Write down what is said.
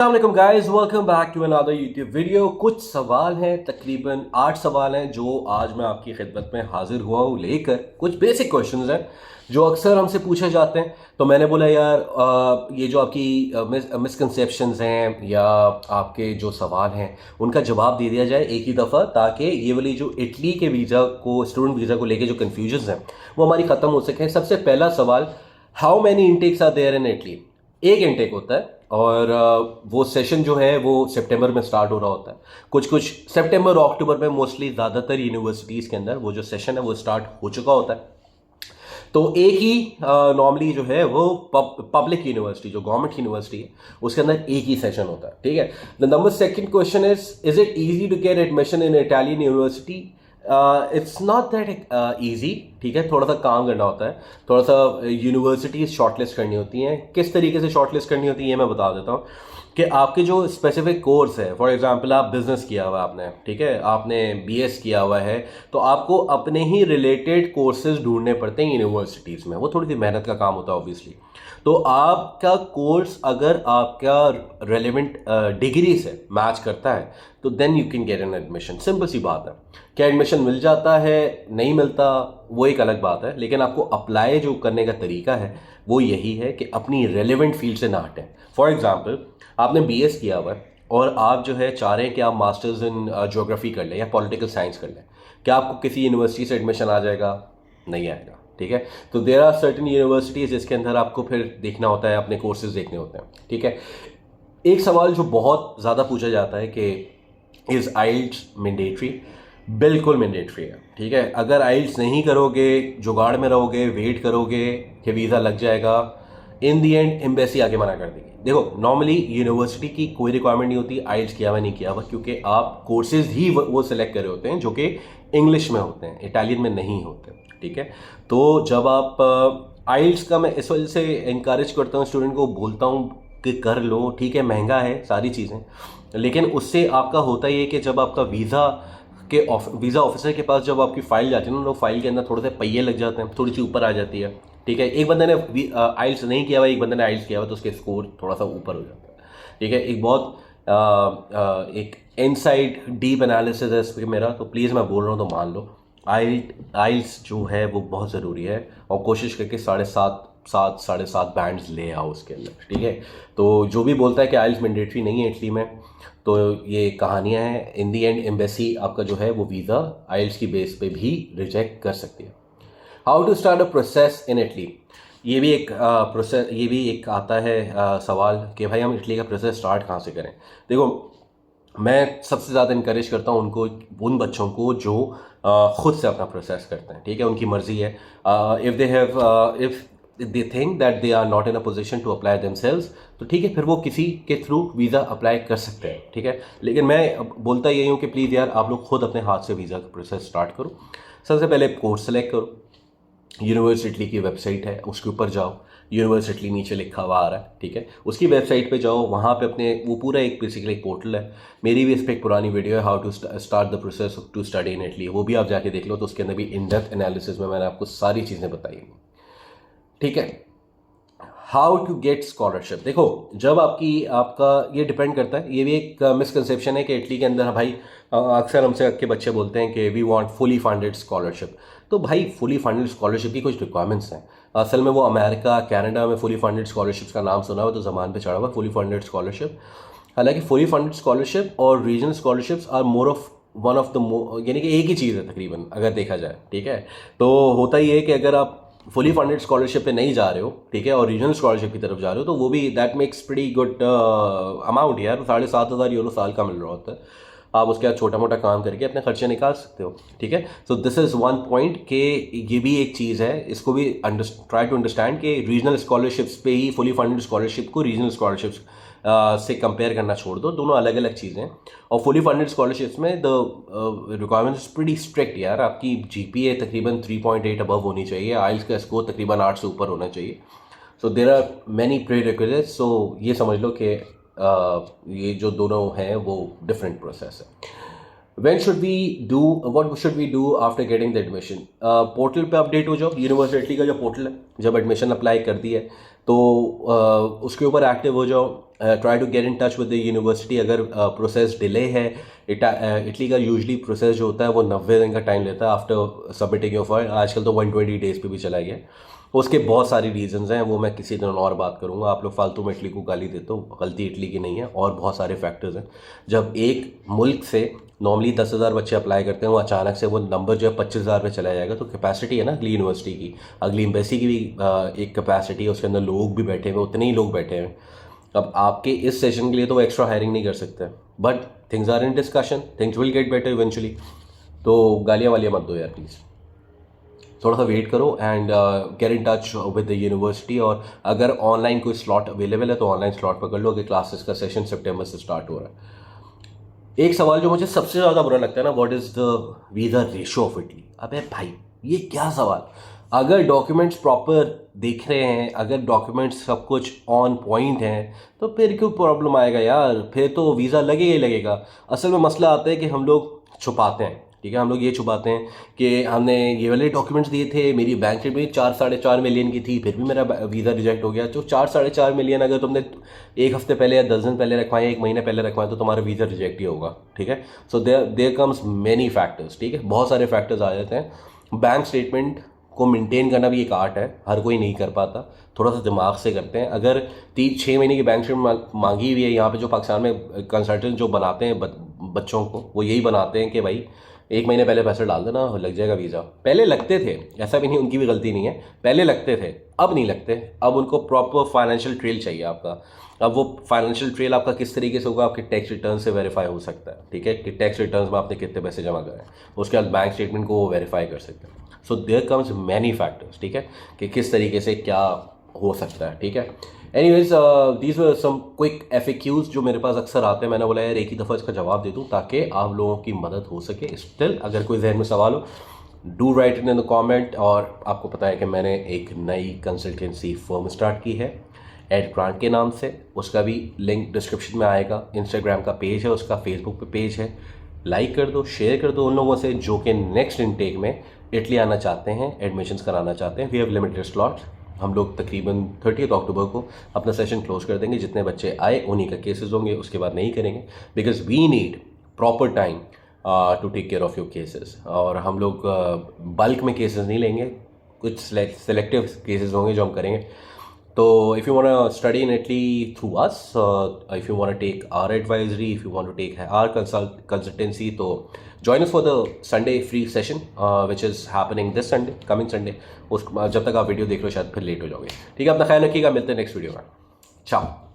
अस्सलाम guys, welcome back to another YouTube video. कुछ सवाल हैं, तकरीबन 8 सवाल हैं जो आज मैं आपकी खिदमत में हाजिर हुआ हूँ लेकर। कुछ बेसिक क्वेश्चंस हैं जो अक्सर हमसे पूछे जाते हैं। तो मैंने बोला यार ये जो आपकी मिसकंसेप्शंस हैं या आपके जो सवाल हैं उनका जवाब दे दिया जाए एक ही दफ़ा, ताकि ये वाली जो इटली के वीज़ा को, स्टूडेंट वीज़ा को लेके जो कन्फ्यूजन्स हैं वो हमारी ख़त्म हो सकें। सबसे पहला सवाल, how many intakes are there in Italy? एक इनटेक होता है और वो सेशन जो है वो सितंबर में स्टार्ट हो रहा होता है। कुछ कुछ सितंबर और अक्टूबर में, मोस्टली ज़्यादातर यूनिवर्सिटीज़ के अंदर वो जो सेशन है वो स्टार्ट हो चुका होता है। तो एक ही नॉर्मली जो है वो पब्लिक यूनिवर्सिटी, जो गवर्नमेंट यूनिवर्सिटी है, उसके अंदर एक ही सेशन होता है। ठीक है। The number second question is it easy to get admission in Italian university? It's not that easy. ठीक है, थोड़ा सा काम करना होता है, थोड़ा सा यूनिवर्सिटीज शॉर्टलिस्ट करनी होती हैं। किस तरीके से शॉर्टलिस्ट करनी होती है ये मैं बता देता हूँ कि आपके जो स्पेसिफिक कोर्स है, फॉर एग्जांपल आप बिजनेस किया हुआ है आपने, ठीक है, आपने बीएस किया हुआ है, तो आपको अपने ही रिलेटेड कोर्सेज ढूंढने पड़ते हैं यूनिवर्सिटीज़ में। वो थोड़ी सी मेहनत का काम होता है ऑब्वियसली। तो आपका कोर्स अगर आपका रेलेवेंट डिग्री से मैच करता है तो then you can get an admission. Simple सी बात है। क्या एडमिशन मिल जाता है, नहीं मिलता, वो एक अलग बात है, लेकिन आपको अप्लाई जो करने का तरीका है वो यही है कि अपनी रेलेवेंट फील्ड से ना हटें। फॉर एग्जांपल आपने बीएस किया हुआ है और आप जो है चाह रहे हैं कि आप मास्टर्स इन ज्योग्राफी कर लें या पॉलिटिकल साइंस कर लें। क्या आपको किसी यूनिवर्सिटी से एडमिशन आ जाएगा? नहीं आएगा। ठीक है। तो देयर आर सर्टेन यूनिवर्सिटीज़ जिसके अंदर आपको फिर देखना होता है, अपने कोर्सेज देखने होते हैं। ठीक है। एक सवाल जो बहुत ज़्यादा पूछा जाता है कि इज़ आइल्स मैंडेटरी? बिल्कुल मैंडेटरी है। ठीक है। अगर आइल्स नहीं करोगे, जुगाड़ में रहोगे, वेट करोगे कि वीज़ा लग जाएगा, इन दी एंड एम्बेसी आगे मना कर देगी। देखो, नॉर्मली यूनिवर्सिटी की कोई रिक्वायरमेंट नहीं होती आइल्स किया हुआ नहीं किया हुआ, क्योंकि आप कोर्सेज ही वो सिलेक्ट कर रहे होते हैं जो कि इंग्लिश में होते हैं, इटालियन में नहीं होते। ठीक है। तो जब आप आइल्स का, मैं इस वजह से इंकरेज करता हूँ स्टूडेंट को, बोलता हूँ कि कर लो। ठीक है, महंगा है सारी चीज़ें, लेकिन उससे आपका होता ही है कि जब आपका वीज़ा ऑफिसर के पास जब आपकी फ़ाइल जाती है ना, तो फाइल के अंदर थोड़े से पहिए लग जाते हैं, थोड़ी सी ऊपर आ जाती है। ठीक है। एक बंदे ने आइल्स नहीं किया हुआ, एक बंदे ने आइल्स किया हुआ, तो उसके स्कोर थोड़ा सा ऊपर हो जाता है। ठीक है। एक बहुत एक इनसाइड डीप एनालिसिस है इस पर मेरा, तो प्लीज़ मैं बोल रहा हूँ तो मान लो। आइल्स जो है वो बहुत ज़रूरी है, और कोशिश करके 7.5 बैंड्स ले आओ उसके अंदर। ठीक है। तो जो भी बोलता है कि आइल्स मैंडेटरी नहीं है इटली में, तो ये कहानियाँ हैं। इन दी एंड एम्बेसी आपका जो है वो वीज़ा आइल्स की बेस पे भी रिजेक्ट कर सकती है। How to start a process in Italy? ये भी एक आता है सवाल कि भाई हम इटली का प्रोसेस स्टार्ट कहाँ से करें। देखो, मैं सबसे ज़्यादा इनकरेज करता हूँ उन बच्चों को जो खुद से अपना प्रोसेस करते हैं। ठीक है। उनकी मर्ज़ी है। If they think that they are not in a position to apply themselves, तो ठीक है, फिर वो किसी के थ्रू वीज़ा अप्लाई कर सकते हैं। ठीक है। लेकिन मैं बोलता यही हूँ कि प्लीज़ यार, आप लोग खुद अपने हाथ से वीज़ा का प्रोसेस स्टार्ट करो। सबसे पहले कोर्स सेलेक्ट करो। यूनिवर्सिटी की वेबसाइट है, उसके ऊपर जाओ, यूनिवर्सिटी नीचे लिखा हुआ आ रहा है। ठीक है। उसकी वेबसाइट पे जाओ, वहाँ पे अपने वो पूरा एक बेसिकली एक पोर्टल है। मेरी भी इस पर एक पुरानी वीडियो है, how to start the process to study in Italy, वो भी आप जाके देख लो। तो उसके अंदर भी इन डेप्थ एनालिसिस में मैंने आपको सारी चीज़ें बताई हैं। ठीक है। How to get scholarship? देखो, जब आपका ये डिपेंड करता है, ये भी एक मिसकंसेप्शन है कि इटली के अंदर भाई अक्सर हमसे के बच्चे बोलते हैं कि we want fully funded scholarship. तो भाई, फुली फंडेड स्कॉलरशिप की कुछ रिक्वायरमेंट्स हैं। असल में वो अमेरिका, कनाडा में फुली फंडेड स्कॉलरशिप्स का नाम सुना हुआ तो ज़बान पे चढ़ा हुआ फुली फंडेड स्कॉलरशिप। हालांकि फुली फंडेड स्कॉलरशिप और regional scholarships are more of one of the, यानी कि एक ही चीज़ है तकरीबन अगर देखा जाए। ठीक है। तो होता ही है कि अगर आप फुली फंडेड स्कॉलरशिप पे नहीं जा रहे हो, ठीक है, और रीजनल स्कॉलरशिप की तरफ जा रहे हो, तो वो भी that makes pretty good amount यार। 7,500 साल का मिल रहा होता है। आप उसके बाद छोटा मोटा काम करके अपने खर्चे निकाल सकते हो। ठीक है। So this is one point कि ये भी एक चीज़ है, इसको भी ट्राई टू अंडरस्टैंड कि रीजनल स्कॉलरशिप्स पे ही, फुली फंडेड स्कॉलरशिप को रीजनल स्कॉलरशिप्स से कंपेयर करना छोड़ दो। दोनों अलग अलग चीज़ें हैं। और फुली फंडेड स्कॉलरशिप्स में द रिक्वायरमेंट्स प्रीटी स्ट्रिक्ट यार। आपकी जीपीए तकरीबन 3.8 अबव होनी चाहिए, आइल्स का स्कोर तकरीबन 8 से ऊपर होना चाहिए। सो देर आर मैनी प्रीरिक्विजिट्स। सो ये समझ लो कि ये जो दोनों हैं वो डिफरेंट प्रोसेस है। When should we do, what should we do after getting the admission? Portal पे अपडेट हो जाओ, यूनिवर्सिटी का जो पोर्टल है, जब एडमिशन अप्लाई कर दी है तो उसके ऊपर एक्टिव हो जाओ। Try to get in touch with the university. अगर प्रोसेस डिले है, इटली का यूजली प्रोसेस जो होता है वो 90 दिन का टाइम लेता है आफ्टर सबमिटिंग योर फाइल। आजकल तो 120 डेज पे भी चला गया। उसके बहुत सारी रीजंस हैं, वो मैं किसी दिन और बात करूंगा। आप लोग फालतू में इटली को गाली देते हो, गलती इटली की नहीं है, और बहुत सारे फैक्टर्स हैं। जब एक मुल्क से नॉर्मली 10,000 बच्चे अप्लाई करते हैं, वो अचानक से वो नंबर जो है 25,000 पे चला जाएगा, तो कैपेसिटी है ना अगली यूनिवर्सिटी की, अगली एम्बेसी की भी एक कैपेसिटी है, उसके अंदर लोग भी बैठे हुए, उतने ही लोग बैठे हैं। अब आपके इस सेशन के लिए तो वो एक्स्ट्रा हायरिंग नहीं कर सकते, but things are in discussion, things will get better eventually. तो गालियाँ वालियाँ मत दो यार प्लीज़, थोड़ा सा वेट करो and gate in touch with the university. और अगर ऑनलाइन कोई स्लॉट अवेलेबल है तो ऑनलाइन स्लॉट पकड़ लो, कि क्लासेस का सेशन सितंबर से स्टार्ट हो रहा है। एक सवाल जो मुझे सबसे ज़्यादा बुरा लगता है ना, what is the visa ratio of Italy? अबे भाई ये क्या सवाल? अगर डॉक्यूमेंट्स प्रॉपर दिख रहे हैं, अगर डॉक्यूमेंट्स सब कुछ ऑन पॉइंट हैं, तो फिर क्यों प्रॉब्लम आएगा यार? फिर तो वीज़ा लगेगा ही लगेगा। असल में मसला आता है कि हम लोग छुपाते हैं, ठीक है, हम लोग ये छुपाते हैं कि हमने ये वाले डॉक्यूमेंट्स दिए थे, मेरी बैंक स्टेटमेंट भी 4-4.5 मिलियन की थी, फिर भी मेरा वीज़ा रिजेक्ट हो गया। तो 4-4.5 मिलियन अगर तुमने एक हफ्ते पहले या 10 दिन पहले रखवाएं, एक महीने पहले रखवाएं, तो तुम्हारा वीज़ा रिजेक्ट ही होगा, ठीक है। So there comes many factors, ठीक है, बहुत सारे फैक्टर्स आ जाते हैं। बैंक स्टेटमेंट को मेंटेन करना भी एक आर्ट है, हर कोई नहीं कर पाता, थोड़ा सा दिमाग से करते हैं। अगर 3-6 महीने की बैंक स्टेटमेंट मांगी हुई है यहाँ पे, जो पाकिस्तान में कंसल्टेंट जो बनाते हैं बच्चों को, वो यही बनाते हैं कि भाई 1 महीने पहले पैसे डाल देना, लग जाएगा वीज़ा। पहले लगते थे, ऐसा भी नहीं, उनकी भी गलती नहीं है, पहले लगते थे, अब नहीं लगते। अब उनको प्रॉपर फाइनेंशियल ट्रेल चाहिए आपका। अब वो फाइनेंशियल ट्रेल आपका किस तरीके से होगा? आपके टैक्स रिटर्न से वेरीफाई हो सकता है, ठीक है, कि टैक्स रिटर्न में आपने कितने पैसे जमा करे, उसके बाद बैंक स्टेटमेंट को वो वेरीफाई कर सकते हैं। So there comes many factors, ठीक है, कि किस तरीके से क्या हो सकता है, ठीक है। Anyways these were some quick FAQs जो मेरे पास अक्सर आते हैं। मैंने बोला यार एक ही दफ़ा इसका जवाब दे दूँ ताकि आप लोगों की मदद हो सके। स्टिल अगर कोई जहन में सवाल हो, do right in the comment. और आपको पता है कि मैंने एक नई कंसल्टेंसी फर्म स्टार्ट की है एड ग्रांट के नाम से, उसका भी लिंक डिस्क्रिप्शन में आएगा। इंस्टाग्राम का पेज है उसका, फेसबुक पे पेज है, लाइक कर दो, शेयर कर दो उन लोगों से जो कि नेक्स्ट इनटेक में इटली आना चाहते हैं, एडमिशन्स कराना चाहते हैं। We have limited slots. हम लोग तकरीबन 30 अक्टूबर को अपना सेशन क्लोज कर देंगे। जितने बच्चे आए उन्हीं का केसेस होंगे, उसके बाद नहीं करेंगे, because we need proper time to take care of your cases. और हम लोग बल्क में केसेस नहीं लेंगे, कुछ सेलेक्टिव केसेस होंगे जो हम करेंगे। तो if you want to study in Italy through us, if you want to take our advisory, if you want to take our consultancy, तो join us for the Sunday free session which is happening this Sunday, coming Sunday। उस जब तक आप video देख रहे हो शायद फिर लेट हो जाओगे, ठीक है। अपना ख्याल रखिएगा, मिलते हैं नेक्स्ट वीडियो में। चाओ।